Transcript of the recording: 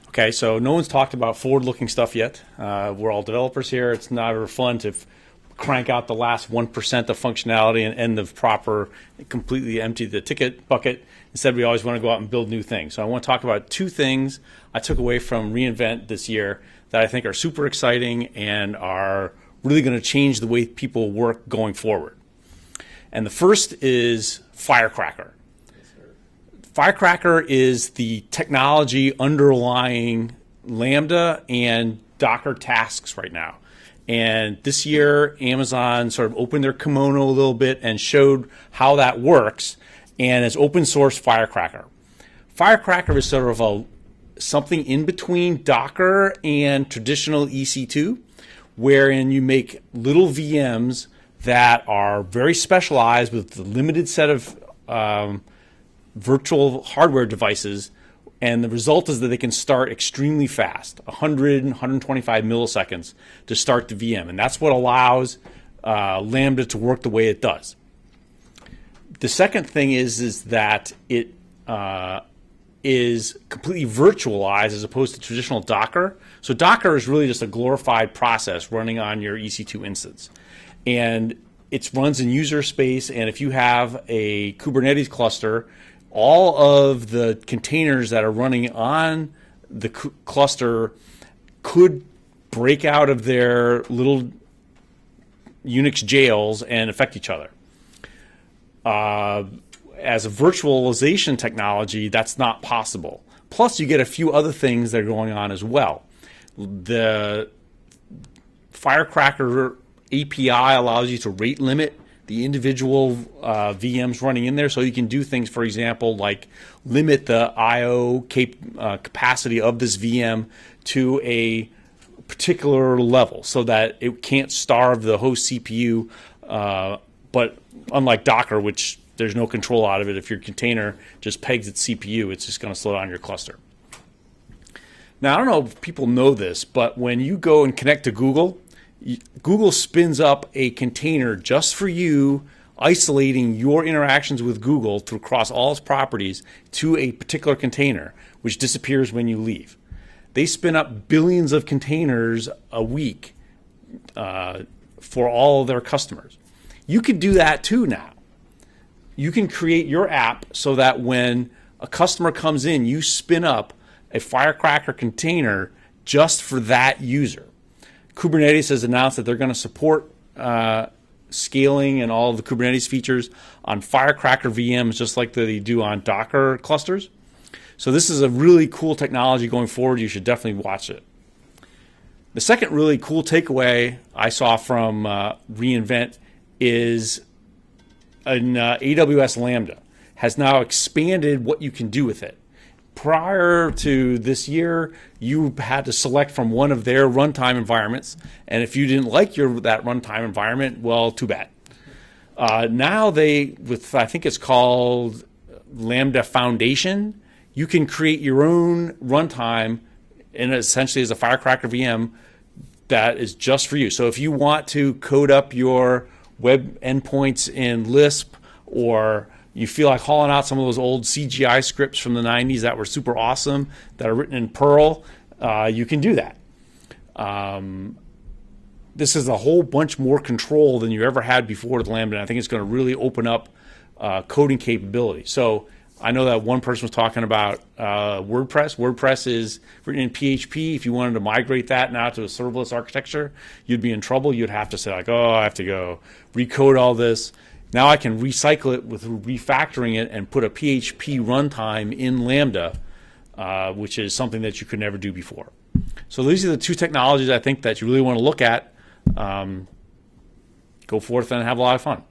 Okay, so no one's talked about forward-looking stuff yet. We're all developers here. It's never fun to crank out the last 1% of functionality and end of proper, completely empty the ticket bucket. Instead, we always want to go out and build new things. So I want to talk about two things I took away from reInvent this year that I think are super exciting and are really going to change the way people work going forward. And the first is Firecracker. Firecracker is the technology underlying Lambda and Docker tasks right now. And this year, Amazon sort of opened their kimono a little bit and showed how that works, and it's open source Firecracker. Firecracker is sort of something in between Docker and traditional EC2, wherein you make little VMs that are very specialized with a limited set of virtual hardware devices, and the result is that they can start extremely fast, 100, 125 milliseconds to start the VM, and that's what allows Lambda to work the way it does. The second thing is that it is completely virtualized as opposed to traditional Docker. So Docker is really just a glorified process running on your EC2 instance, and it runs in user space, and if you have a Kubernetes cluster, all of the containers that are running on the cluster could break out of their little Unix jails and affect each other. As a virtualization technology, that's not possible. Plus, you get a few other things that are going on as well. The Firecracker API allows you to rate limit the individual VMs running in there, so you can do things, for example, like limit the I/O capacity of this VM to a particular level so that it can't starve the host CPU, but unlike Docker, which there's no control out of it, if your container just pegs its CPU, it's just going to slow down your cluster. Now, I don't know if people know this, but when you go and connect to Google, Google spins up a container just for you, isolating your interactions with Google across all its properties to a particular container, which disappears when you leave. They spin up billions of containers a week for all of their customers. You can do that too now. You can create your app so that when a customer comes in, you spin up a Firecracker container just for that user. Kubernetes has announced that they're going to support scaling and all of the Kubernetes features on Firecracker VMs just like they do on Docker clusters. So this is a really cool technology going forward. You should definitely watch it. The second really cool takeaway I saw from reInvent is an AWS Lambda has now expanded what you can do with it. Prior to this year, you had to select from one of their runtime environments, and if you didn't like that runtime environment, well, too bad. Now I think it's called Lambda Foundation, you can create your own runtime, and essentially as a Firecracker VM that is just for you. So if you want to code up your web endpoints in Lisp, or you feel like hauling out some of those old CGI scripts from the 90s that were super awesome that are written in Perl, you can do that. This is a whole bunch more control than you ever had before with Lambda, and I think it's going to really open up coding capability. So I know that one person was talking about WordPress. WordPress is written in PHP. If you wanted to migrate that now to a serverless architecture, you'd be in trouble. You'd have to say, like, oh, I have to go recode all this. Now I can recycle it with refactoring it and put a PHP runtime in Lambda, which is something that you could never do before. So these are the two technologies I think that you really want to look at. Go forth and have a lot of fun.